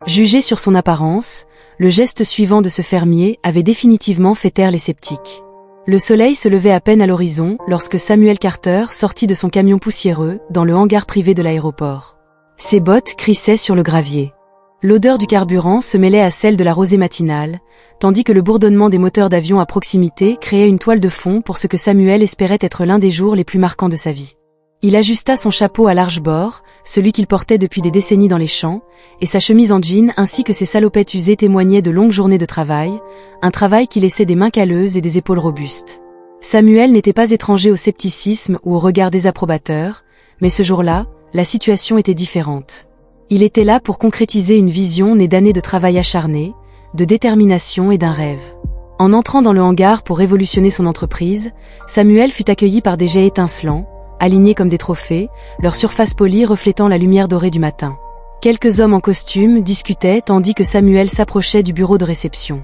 Jugé sur son apparence, le geste suivant de ce fermier avait définitivement fait taire les sceptiques. Le soleil se levait à peine à l'horizon lorsque Samuel Carter sortit de son camion poussiéreux dans le hangar privé de l'aéroport. Ses bottes crissaient sur le gravier. L'odeur du carburant se mêlait à celle de la rosée matinale, tandis que le bourdonnement des moteurs d'avion à proximité créait une toile de fond pour ce que Samuel espérait être l'un des jours les plus marquants de sa vie. Il ajusta son chapeau à large bord, celui qu'il portait depuis des décennies dans les champs, et sa chemise en jean ainsi que ses salopettes usées témoignaient de longues journées de travail, un travail qui laissait des mains calleuses et des épaules robustes. Samuel n'était pas étranger au scepticisme ou au regard désapprobateur, mais ce jour-là, la situation était différente. Il était là pour concrétiser une vision née d'années de travail acharné, de détermination et d'un rêve. En entrant dans le hangar pour révolutionner son entreprise, Samuel fut accueilli par des jets étincelants, alignés comme des trophées, leur surface polie reflétant la lumière dorée du matin. Quelques hommes en costume discutaient tandis que Samuel s'approchait du bureau de réception.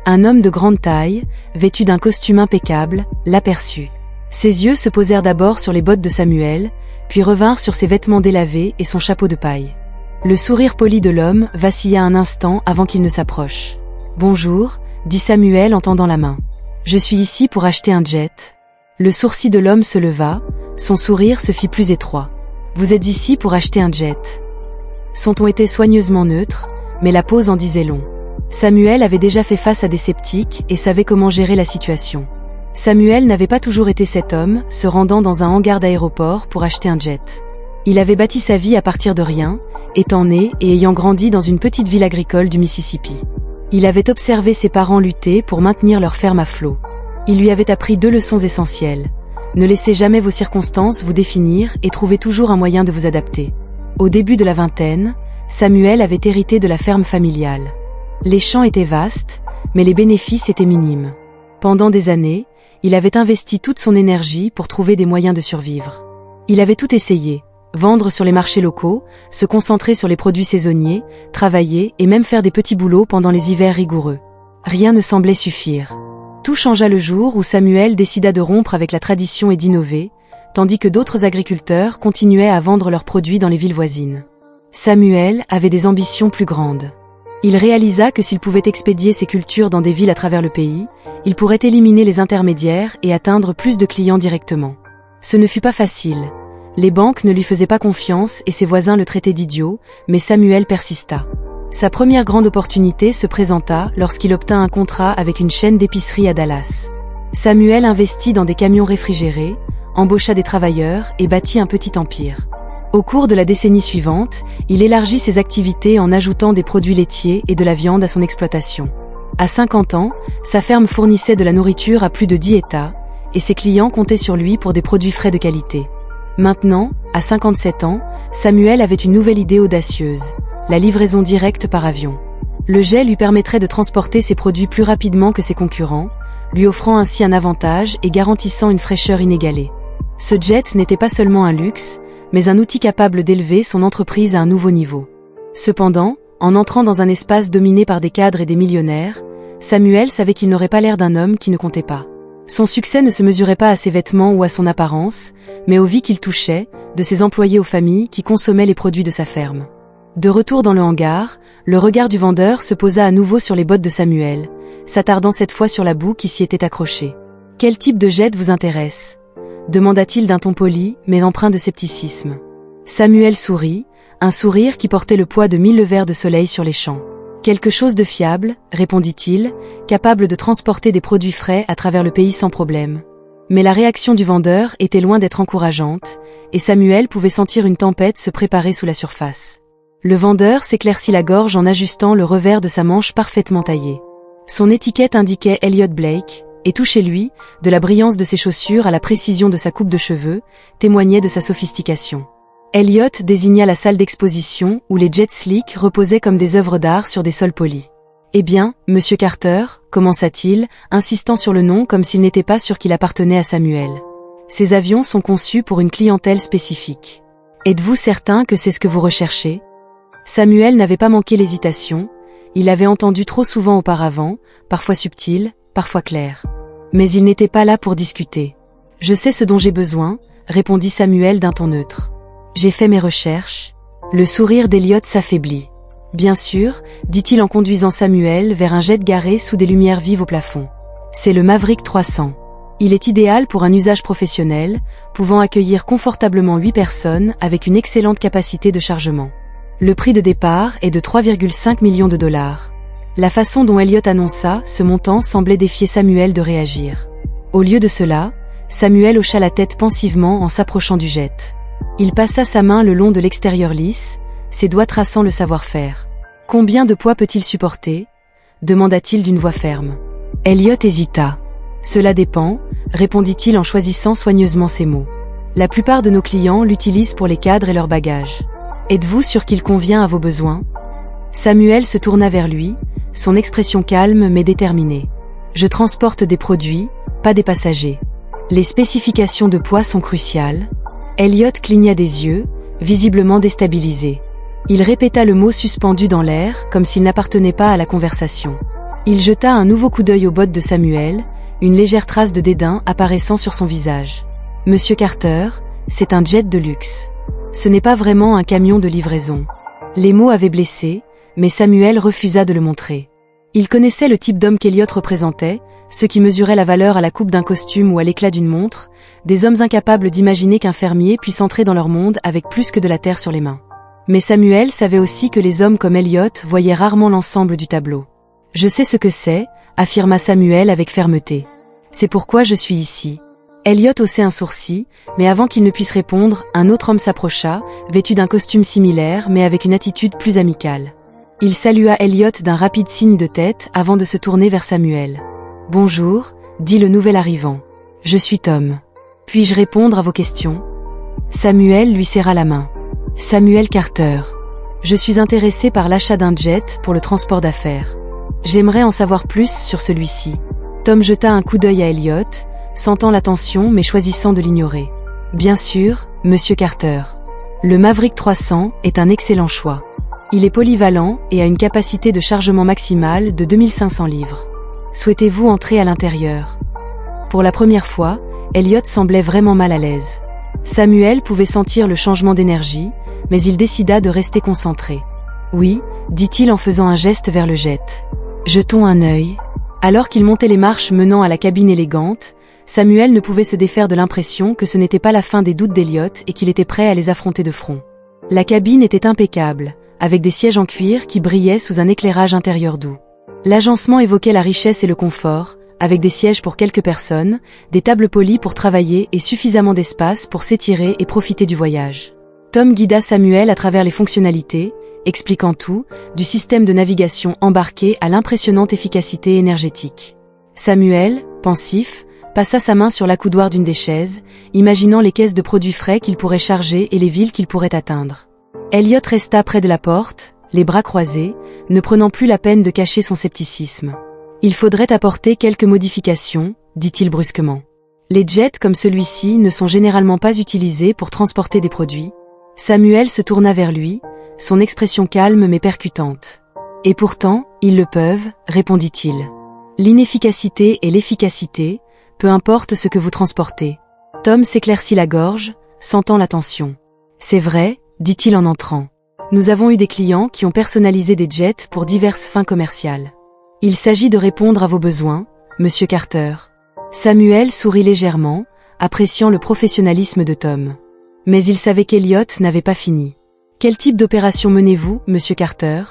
Un homme de grande taille, vêtu d'un costume impeccable, l'aperçut. Ses yeux se posèrent d'abord sur les bottes de Samuel, puis revinrent sur ses vêtements délavés et son chapeau de paille. Le sourire poli de l'homme vacilla un instant avant qu'il ne s'approche. « Bonjour », dit Samuel en tendant la main. « Je suis ici pour acheter un jet. » Le sourcil de l'homme se leva, son sourire se fit plus étroit. « Vous êtes ici pour acheter un jet. » Son ton était soigneusement neutre, mais la pose en disait long. Samuel avait déjà fait face à des sceptiques et savait comment gérer la situation. Samuel n'avait pas toujours été cet homme, se rendant dans un hangar d'aéroport pour acheter un jet. Il avait bâti sa vie à partir de rien, étant né et ayant grandi dans une petite ville agricole du Mississippi. Il avait observé ses parents lutter pour maintenir leur ferme à flot. Il lui avait appris 2 leçons essentielles. Ne laissez jamais vos circonstances vous définir et trouvez toujours un moyen de vous adapter. Au début de la vingtaine, Samuel avait hérité de la ferme familiale. Les champs étaient vastes, mais les bénéfices étaient minimes. Pendant des années, il avait investi toute son énergie pour trouver des moyens de survivre. Il avait tout essayé. Vendre sur les marchés locaux, se concentrer sur les produits saisonniers, travailler et même faire des petits boulots pendant les hivers rigoureux. Rien ne semblait suffire. Tout changea le jour où Samuel décida de rompre avec la tradition et d'innover, tandis que d'autres agriculteurs continuaient à vendre leurs produits dans les villes voisines. Samuel avait des ambitions plus grandes. Il réalisa que s'il pouvait expédier ses cultures dans des villes à travers le pays, il pourrait éliminer les intermédiaires et atteindre plus de clients directement. Ce ne fut pas facile. Les banques ne lui faisaient pas confiance et ses voisins le traitaient d'idiot, mais Samuel persista. Sa première grande opportunité se présenta lorsqu'il obtint un contrat avec une chaîne d'épicerie à Dallas. Samuel investit dans des camions réfrigérés, embaucha des travailleurs et bâtit un petit empire. Au cours de la décennie suivante, il élargit ses activités en ajoutant des produits laitiers et de la viande à son exploitation. À 50 ans, sa ferme fournissait de la nourriture à plus de 10 États, et ses clients comptaient sur lui pour des produits frais de qualité. Maintenant, à 57 ans, Samuel avait une nouvelle idée audacieuse, la livraison directe par avion. Le jet lui permettrait de transporter ses produits plus rapidement que ses concurrents, lui offrant ainsi un avantage et garantissant une fraîcheur inégalée. Ce jet n'était pas seulement un luxe, mais un outil capable d'élever son entreprise à un nouveau niveau. Cependant, en entrant dans un espace dominé par des cadres et des millionnaires, Samuel savait qu'il n'aurait pas l'air d'un homme qui ne comptait pas. Son succès ne se mesurait pas à ses vêtements ou à son apparence, mais aux vies qu'il touchait, de ses employés aux familles qui consommaient les produits de sa ferme. De retour dans le hangar, le regard du vendeur se posa à nouveau sur les bottes de Samuel, s'attardant cette fois sur la boue qui s'y était accrochée. « Quel type de jet vous intéresse ?» demanda-t-il d'un ton poli, mais empreint de scepticisme. Samuel sourit, un sourire qui portait le poids de 1000 levers de soleil sur les champs. Quelque chose de fiable, répondit-il, capable de transporter des produits frais à travers le pays sans problème. Mais la réaction du vendeur était loin d'être encourageante, et Samuel pouvait sentir une tempête se préparer sous la surface. Le vendeur s'éclaircit la gorge en ajustant le revers de sa manche parfaitement taillée. Son étiquette indiquait Elliott Blake, et tout chez lui, de la brillance de ses chaussures à la précision de sa coupe de cheveux, témoignait de sa sophistication. Elliott désigna la salle d'exposition où les Jet Slick reposaient comme des œuvres d'art sur des sols polis. « Eh bien, Monsieur Carter » commença-t-il, insistant sur le nom comme s'il n'était pas sûr qu'il appartenait à Samuel. « Ces avions sont conçus pour une clientèle spécifique. Êtes-vous certain que c'est ce que vous recherchez ?» Samuel n'avait pas manqué l'hésitation, il l'avait entendu trop souvent auparavant, parfois subtil, parfois clair. Mais il n'était pas là pour discuter. « Je sais ce dont j'ai besoin » répondit Samuel d'un ton neutre. « J'ai fait mes recherches. » Le sourire d'Elliott s'affaiblit. « Bien sûr, dit-il en conduisant Samuel vers un jet garé sous des lumières vives au plafond. C'est le Maverick 300. Il est idéal pour un usage professionnel, pouvant accueillir confortablement 8 personnes avec une excellente capacité de chargement. Le prix de départ est de 3,5 millions de dollars. La façon dont Elliot annonça ce montant semblait défier Samuel de réagir. Au lieu de cela, Samuel hocha la tête pensivement en s'approchant du jet. Il passa sa main le long de l'extérieur lisse, ses doigts traçant le savoir-faire. « Combien de poids peut-il supporter » demanda-t-il d'une voix ferme. Elliot hésita. « Cela dépend » répondit-il en choisissant soigneusement ses mots. « La plupart de nos clients l'utilisent pour les cadres et leurs bagages. Êtes-vous sûr qu'il convient à vos besoins » Samuel se tourna vers lui, son expression calme mais déterminée. « Je transporte des produits, pas des passagers. Les spécifications de poids sont cruciales. » Elliot cligna des yeux, visiblement déstabilisé. Il répéta le mot suspendu dans l'air, comme s'il n'appartenait pas à la conversation. Il jeta un nouveau coup d'œil aux bottes de Samuel, une légère trace de dédain apparaissant sur son visage. « Monsieur Carter, c'est un jet de luxe. Ce n'est pas vraiment un camion de livraison. » Les mots avaient blessé, mais Samuel refusa de le montrer. Il connaissait le type d'homme qu'Elliot représentait, ceux qui mesuraient la valeur à la coupe d'un costume ou à l'éclat d'une montre, des hommes incapables d'imaginer qu'un fermier puisse entrer dans leur monde avec plus que de la terre sur les mains. Mais Samuel savait aussi que les hommes comme Elliot voyaient rarement l'ensemble du tableau. « Je sais ce que c'est », affirma Samuel avec fermeté. « C'est pourquoi je suis ici. » Elliot haussait un sourcil, mais avant qu'il ne puisse répondre, un autre homme s'approcha, vêtu d'un costume similaire mais avec une attitude plus amicale. Il salua Elliot d'un rapide signe de tête avant de se tourner vers Samuel. « Bonjour », dit le nouvel arrivant. « Je suis Tom. Puis-je répondre à vos questions ?» Samuel lui serra la main. « Samuel Carter. Je suis intéressé par l'achat d'un jet pour le transport d'affaires. J'aimerais en savoir plus sur celui-ci. » Tom jeta un coup d'œil à Elliot, sentant la tension mais choisissant de l'ignorer. « Bien sûr, Monsieur Carter. Le Maverick 300 est un excellent choix. Il est polyvalent et a une capacité de chargement maximale de 2500 livres. Souhaitez-vous entrer à l'intérieur ?» Pour la première fois, Elliot semblait vraiment mal à l'aise. Samuel pouvait sentir le changement d'énergie, mais il décida de rester concentré. « Oui », dit-il en faisant un geste vers le jet. « Jetons un œil. » Alors qu'il montait les marches menant à la cabine élégante, Samuel ne pouvait se défaire de l'impression que ce n'était pas la fin des doutes d'Elliot et qu'il était prêt à les affronter de front. La cabine était impeccable, avec des sièges en cuir qui brillaient sous un éclairage intérieur doux. L'agencement évoquait la richesse et le confort, avec des sièges pour quelques personnes, des tables polies pour travailler et suffisamment d'espace pour s'étirer et profiter du voyage. Tom guida Samuel à travers les fonctionnalités, expliquant tout, du système de navigation embarqué à l'impressionnante efficacité énergétique. Samuel, pensif, passa sa main sur l'accoudoir d'une des chaises, imaginant les caisses de produits frais qu'il pourrait charger et les villes qu'il pourrait atteindre. Elliot resta près de la porte, les bras croisés, ne prenant plus la peine de cacher son scepticisme. « Il faudrait apporter quelques modifications », dit-il brusquement. « Les jets comme celui-ci ne sont généralement pas utilisés pour transporter des produits. » Samuel se tourna vers lui, son expression calme mais percutante. « Et pourtant, ils le peuvent », répondit-il. « L'inefficacité et l'efficacité, peu importe ce que vous transportez. » Tom s'éclaircit la gorge, sentant la tension. « C'est vrai », dit-il en entrant. « Nous avons eu des clients qui ont personnalisé des jets pour diverses fins commerciales. Il s'agit de répondre à vos besoins, Monsieur Carter. » Samuel sourit légèrement, appréciant le professionnalisme de Tom. Mais il savait qu'Elliot n'avait pas fini. « Quel type d'opération menez-vous, Monsieur Carter ?»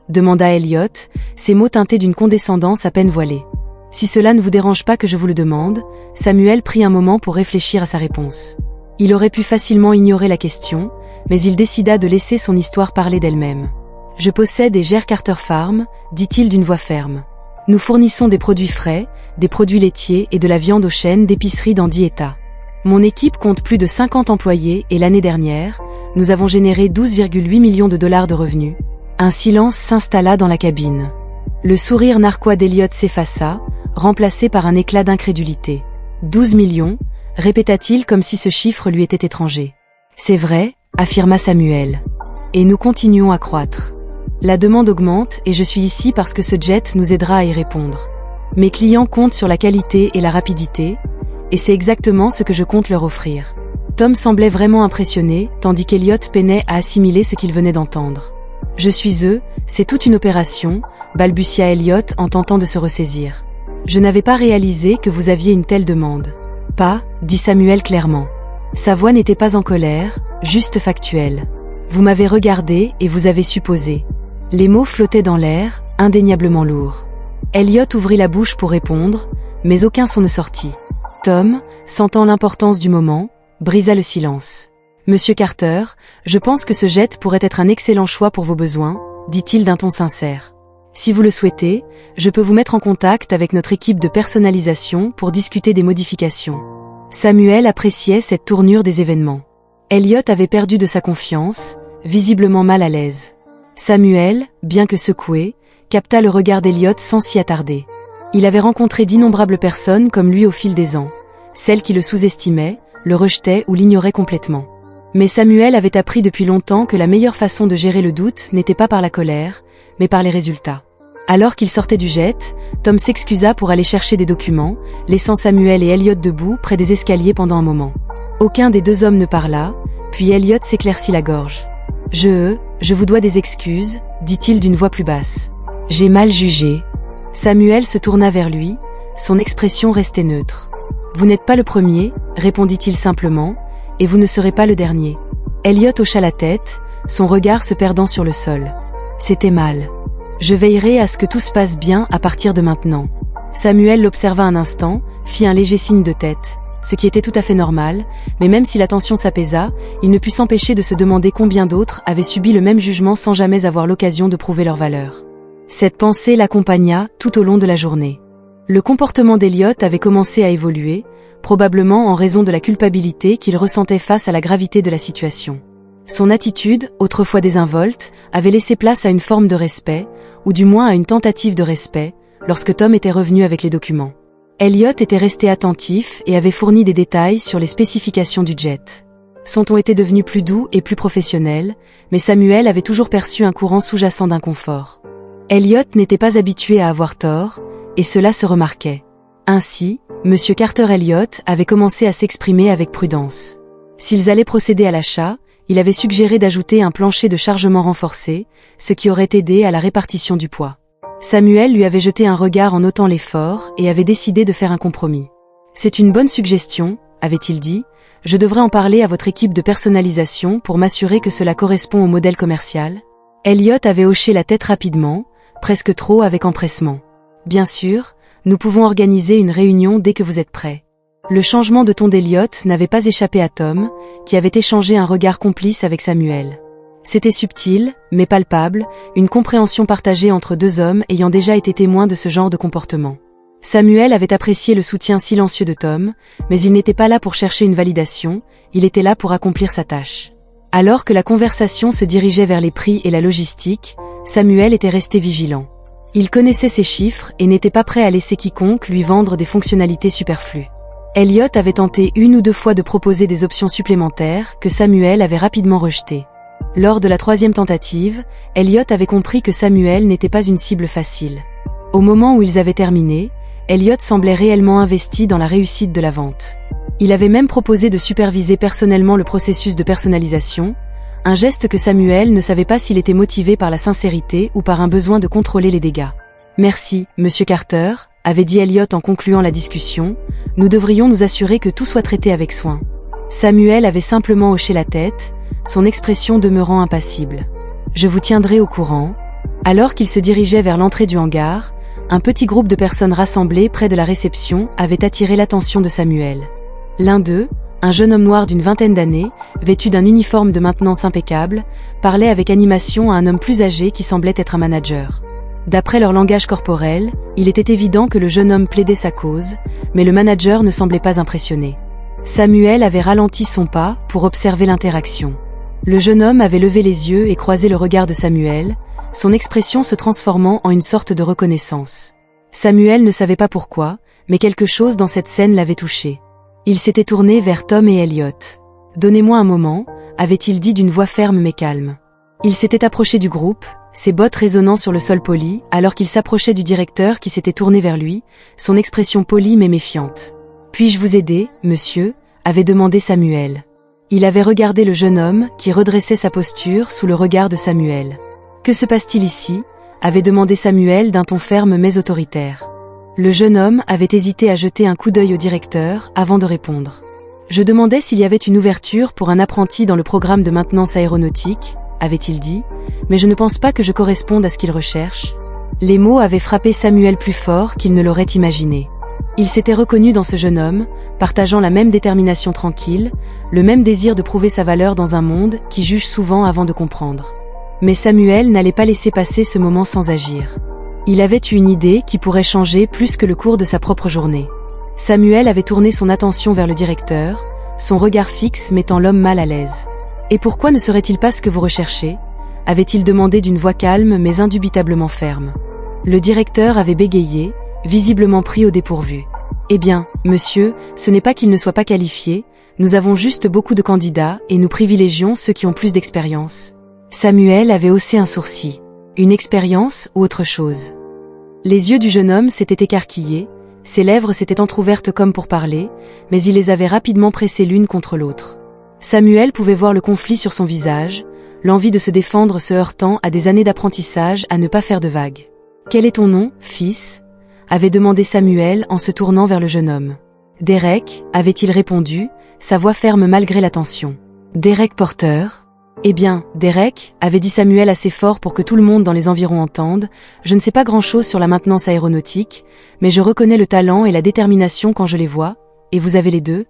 demanda Elliot, ses mots teintés d'une condescendance à peine voilée. « Si cela ne vous dérange pas que je vous le demande », Samuel prit un moment pour réfléchir à sa réponse. Il aurait pu facilement ignorer la question, mais il décida de laisser son histoire parler d'elle-même. « Je possède et gère Carter Farm », dit-il d'une voix ferme. « Nous fournissons des produits frais, des produits laitiers et de la viande aux chaînes d'épicerie dans 10 États. Mon équipe compte plus de 50 employés et l'année dernière, nous avons généré 12,8 millions de dollars de revenus. » Un silence s'installa dans la cabine. Le sourire narquois d'Elliot s'effaça, remplacé par un éclat d'incrédulité. « 12 millions », répéta-t-il comme si ce chiffre lui était étranger. « C'est vrai », affirma Samuel. « Et nous continuons à croître. La demande augmente et je suis ici parce que ce jet nous aidera à y répondre. Mes clients comptent sur la qualité et la rapidité, et c'est exactement ce que je compte leur offrir. » Tom semblait vraiment impressionné, tandis qu'Elliot peinait à assimiler ce qu'il venait d'entendre. Je suis c'est toute une opération, balbutia Elliot en tentant de se ressaisir. Je n'avais pas réalisé que vous aviez une telle demande. Pas, dit Samuel clairement. Sa voix n'était pas en colère, juste factuelle. Vous m'avez regardé et vous avez supposé. Les mots flottaient dans l'air, indéniablement lourds. Elliot ouvrit la bouche pour répondre, mais aucun son ne sortit. Tom, sentant l'importance du moment, brisa le silence. Monsieur Carter, je pense que ce jet pourrait être un excellent choix pour vos besoins, dit-il d'un ton sincère. Si vous le souhaitez, je peux vous mettre en contact avec notre équipe de personnalisation pour discuter des modifications. Samuel appréciait cette tournure des événements. Elliot avait perdu de sa confiance, visiblement mal à l'aise. Samuel, bien que secoué, capta le regard d'Elliot sans s'y attarder. Il avait rencontré d'innombrables personnes comme lui au fil des ans, celles qui le sous-estimaient, le rejetaient ou l'ignoraient complètement. Mais Samuel avait appris depuis longtemps que la meilleure façon de gérer le doute n'était pas par la colère, mais par les résultats. Alors qu'il sortait du jet, Tom s'excusa pour aller chercher des documents, laissant Samuel et Elliot debout près des escaliers pendant un moment. Aucun des deux hommes ne parla, puis Elliot s'éclaircit la gorge. Je vous dois des excuses, dit-il d'une voix plus basse. J'ai mal jugé. Samuel se tourna vers lui, son expression restait neutre. Vous n'êtes pas le premier, répondit-il simplement, et vous ne serez pas le dernier. Elliot hocha la tête, son regard se perdant sur le sol. C'était mal. Je veillerai à ce que tout se passe bien à partir de maintenant. Samuel l'observa un instant, fit un léger signe de tête, ce qui était tout à fait normal, mais même si la tension s'apaisa, il ne put s'empêcher de se demander combien d'autres avaient subi le même jugement sans jamais avoir l'occasion de prouver leur valeur. Cette pensée l'accompagna tout au long de la journée. Le comportement d'Elliot avait commencé à évoluer, probablement en raison de la culpabilité qu'il ressentait face à la gravité de la situation. Son attitude, autrefois désinvolte, avait laissé place à une forme de respect, ou du moins à une tentative de respect, lorsque Tom était revenu avec les documents. Elliot était resté attentif et avait fourni des détails sur les spécifications du jet. Son ton était devenu plus doux et plus professionnel, mais Samuel avait toujours perçu un courant sous-jacent d'inconfort. Elliot n'était pas habitué à avoir tort, et cela se remarquait. Ainsi, M. Carter Elliot avait commencé à s'exprimer avec prudence. S'ils allaient procéder à l'achat, il avait suggéré d'ajouter un plancher de chargement renforcé, ce qui aurait aidé à la répartition du poids. Samuel lui avait jeté un regard en notant l'effort et avait décidé de faire un compromis. « C'est une bonne suggestion, » avait-il dit, « je devrais en parler à votre équipe de personnalisation pour m'assurer que cela correspond au modèle commercial. » Elliot avait hoché la tête rapidement, presque trop avec empressement. « Bien sûr, nous pouvons organiser une réunion dès que vous êtes prêt. » Le changement de ton d'Elliot n'avait pas échappé à Tom, qui avait échangé un regard complice avec Samuel. C'était subtil, mais palpable, une compréhension partagée entre deux hommes ayant déjà été témoins de ce genre de comportement. Samuel avait apprécié le soutien silencieux de Tom, mais il n'était pas là pour chercher une validation, il était là pour accomplir sa tâche. Alors que la conversation se dirigeait vers les prix et la logistique, Samuel était resté vigilant. Il connaissait ses chiffres et n'était pas prêt à laisser quiconque lui vendre des fonctionnalités superflues. Elliot avait tenté une ou deux fois de proposer des options supplémentaires que Samuel avait rapidement rejetées. Lors de la troisième tentative, Elliot avait compris que Samuel n'était pas une cible facile. Au moment où ils avaient terminé, Elliot semblait réellement investi dans la réussite de la vente. Il avait même proposé de superviser personnellement le processus de personnalisation, un geste que Samuel ne savait pas s'il était motivé par la sincérité ou par un besoin de contrôler les dégâts. « Merci, Monsieur Carter », avait dit Elliot en concluant la discussion, « nous devrions nous assurer que tout soit traité avec soin. » Samuel avait simplement hoché la tête, son expression demeurant impassible. « Je vous tiendrai au courant. » Alors qu'il se dirigeait vers l'entrée du hangar, un petit groupe de personnes rassemblées près de la réception avait attiré l'attention de Samuel. L'un d'eux, un jeune homme noir d'une vingtaine d'années, vêtu d'un uniforme de maintenance impeccable, parlait avec animation à un homme plus âgé qui semblait être un manager. D'après leur langage corporel, il était évident que le jeune homme plaidait sa cause, mais le manager ne semblait pas impressionné. Samuel avait ralenti son pas pour observer l'interaction. Le jeune homme avait levé les yeux et croisé le regard de Samuel, son expression se transformant en une sorte de reconnaissance. Samuel ne savait pas pourquoi, mais quelque chose dans cette scène l'avait touché. Il s'était tourné vers Tom et Elliot. « Donnez-moi un moment », avait-il dit d'une voix ferme mais calme. Il s'était approché du groupe, ses bottes résonnant sur le sol poli, alors qu'il s'approchait du directeur qui s'était tourné vers lui, son expression polie mais méfiante. « Puis-je vous aider, monsieur ?» avait demandé Samuel. Il avait regardé le jeune homme qui redressait sa posture sous le regard de Samuel. Que se passe-t-il ici ? Avait demandé Samuel d'un ton ferme mais autoritaire. Le jeune homme avait hésité à jeter un coup d'œil au directeur avant de répondre. Je demandais s'il y avait une ouverture pour un apprenti dans le programme de maintenance aéronautique, avait-il dit, mais je ne pense pas que je corresponde à ce qu'il recherche. Les mots avaient frappé Samuel plus fort qu'il ne l'aurait imaginé. Il s'était reconnu dans ce jeune homme, partageant la même détermination tranquille, le même désir de prouver sa valeur dans un monde qui juge souvent avant de comprendre. Mais Samuel n'allait pas laisser passer ce moment sans agir. Il avait eu une idée qui pourrait changer plus que le cours de sa propre journée. Samuel avait tourné son attention vers le directeur, son regard fixe mettant l'homme mal à l'aise. « Et pourquoi ne serait-il pas ce que vous recherchez ?» avait-il demandé d'une voix calme mais indubitablement ferme. Le directeur avait bégayé, visiblement pris au dépourvu. « Eh bien, monsieur, ce n'est pas qu'il ne soit pas qualifié, nous avons juste beaucoup de candidats et nous privilégions ceux qui ont plus d'expérience. » Samuel avait haussé un sourcil. Une expérience ou autre chose? Les yeux du jeune homme s'étaient écarquillés, ses lèvres s'étaient entr'ouvertes comme pour parler, mais il les avait rapidement pressées l'une contre l'autre. Samuel pouvait voir le conflit sur son visage, l'envie de se défendre se heurtant à des années d'apprentissage à ne pas faire de vagues. « Quel est ton nom, fils ?» avait demandé Samuel en se tournant vers le jeune homme. « Derek » avait-il répondu, sa voix ferme malgré la tension. « Derek Porter ?» Eh bien, Derek, avait dit Samuel assez fort pour que tout le monde dans les environs entende, je ne sais pas grand-chose sur la maintenance aéronautique, mais je reconnais le talent et la détermination quand je les vois, et vous avez les deux ?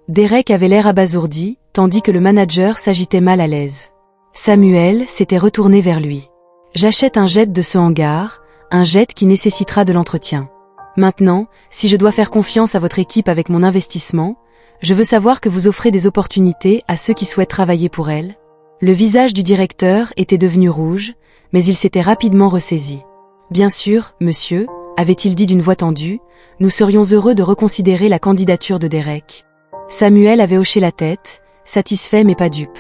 Derek avait l'air abasourdi, tandis que le manager s'agitait mal à l'aise. Samuel s'était retourné vers lui. J'achète un jet de ce hangar, un jet qui nécessitera de l'entretien. Maintenant, si je dois faire confiance à votre équipe avec mon investissement, je veux savoir que vous offrez des opportunités à ceux qui souhaitent travailler pour elle. Le visage du directeur était devenu rouge, mais il s'était rapidement ressaisi. « Bien sûr, monsieur, » avait-il dit d'une voix tendue, « nous serions heureux de reconsidérer la candidature de Derek. » Samuel avait hoché la tête, satisfait mais pas dupe.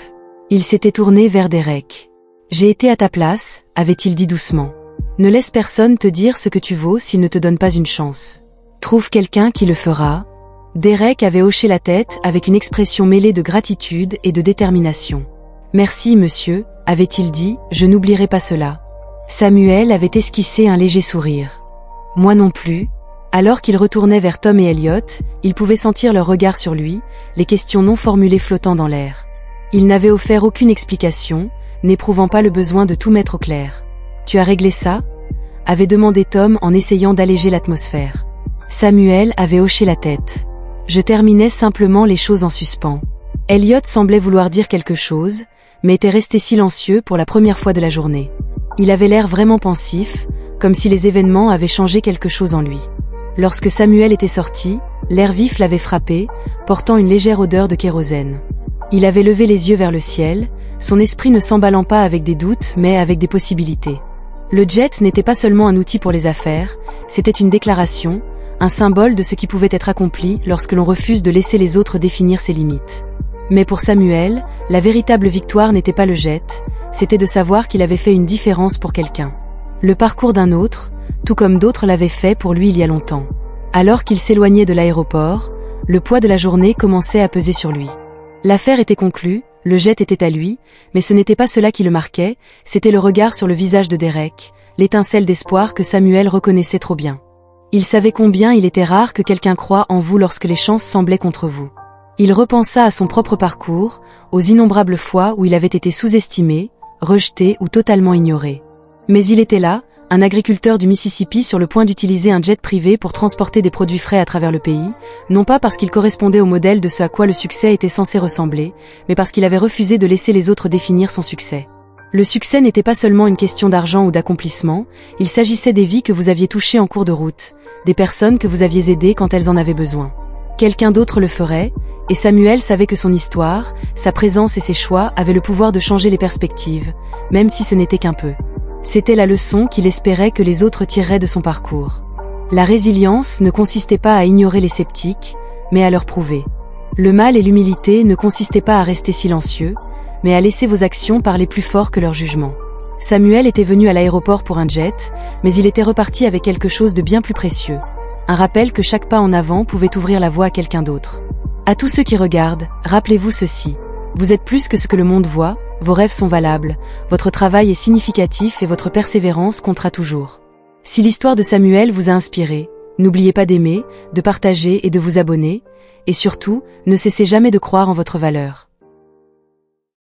Il s'était tourné vers Derek. « J'ai été à ta place, » avait-il dit doucement. « Ne laisse personne te dire ce que tu vaux s'il ne te donne pas une chance. Trouve quelqu'un qui le fera. » Derek avait hoché la tête avec une expression mêlée de gratitude et de détermination. « Merci, monsieur, » avait-il dit, « je n'oublierai pas cela. » Samuel avait esquissé un léger sourire. « Moi non plus. » Alors qu'il retournait vers Tom et Elliot, il pouvait sentir leur regard sur lui, les questions non formulées flottant dans l'air. Il n'avait offert aucune explication, n'éprouvant pas le besoin de tout mettre au clair. « Tu as réglé ça ?» avait demandé Tom en essayant d'alléger l'atmosphère. Samuel avait hoché la tête. « Je terminais simplement les choses en suspens. » Elliot semblait vouloir dire quelque chose, mais était resté silencieux pour la première fois de la journée. Il avait l'air vraiment pensif, comme si les événements avaient changé quelque chose en lui. Lorsque Samuel était sorti, l'air vif l'avait frappé, portant une légère odeur de kérosène. Il avait levé les yeux vers le ciel, son esprit ne s'emballant pas avec des doutes mais avec des possibilités. Le jet n'était pas seulement un outil pour les affaires, c'était une déclaration, un symbole de ce qui pouvait être accompli lorsque l'on refuse de laisser les autres définir ses limites. Mais pour Samuel, la véritable victoire n'était pas le jet, c'était de savoir qu'il avait fait une différence pour quelqu'un. Le parcours d'un autre, tout comme d'autres l'avaient fait pour lui il y a longtemps. Alors qu'il s'éloignait de l'aéroport, le poids de la journée commençait à peser sur lui. L'affaire était conclue, le jet était à lui, mais ce n'était pas cela qui le marquait, c'était le regard sur le visage de Derek, l'étincelle d'espoir que Samuel reconnaissait trop bien. Il savait combien il était rare que quelqu'un croie en vous lorsque les chances semblaient contre vous. Il repensa à son propre parcours, aux innombrables fois où il avait été sous-estimé, rejeté ou totalement ignoré. Mais il était là, un agriculteur du Mississippi sur le point d'utiliser un jet privé pour transporter des produits frais à travers le pays, non pas parce qu'il correspondait au modèle de ce à quoi le succès était censé ressembler, mais parce qu'il avait refusé de laisser les autres définir son succès. Le succès n'était pas seulement une question d'argent ou d'accomplissement, il s'agissait des vies que vous aviez touchées en cours de route, des personnes que vous aviez aidées quand elles en avaient besoin. Quelqu'un d'autre le ferait, et Samuel savait que son histoire, sa présence et ses choix avaient le pouvoir de changer les perspectives, même si ce n'était qu'un peu. C'était la leçon qu'il espérait que les autres tireraient de son parcours. La résilience ne consistait pas à ignorer les sceptiques, mais à leur prouver. Le mal et l'humilité ne consistaient pas à rester silencieux, mais à laisser vos actions parler plus fort que leur jugement. Samuel était venu à l'aéroport pour un jet, mais il était reparti avec quelque chose de bien plus précieux. Un rappel que chaque pas en avant pouvait ouvrir la voie à quelqu'un d'autre. À tous ceux qui regardent, rappelez-vous ceci. Vous êtes plus que ce que le monde voit, vos rêves sont valables, votre travail est significatif et votre persévérance comptera toujours. Si l'histoire de Samuel vous a inspiré, n'oubliez pas d'aimer, de partager et de vous abonner, et surtout, ne cessez jamais de croire en votre valeur.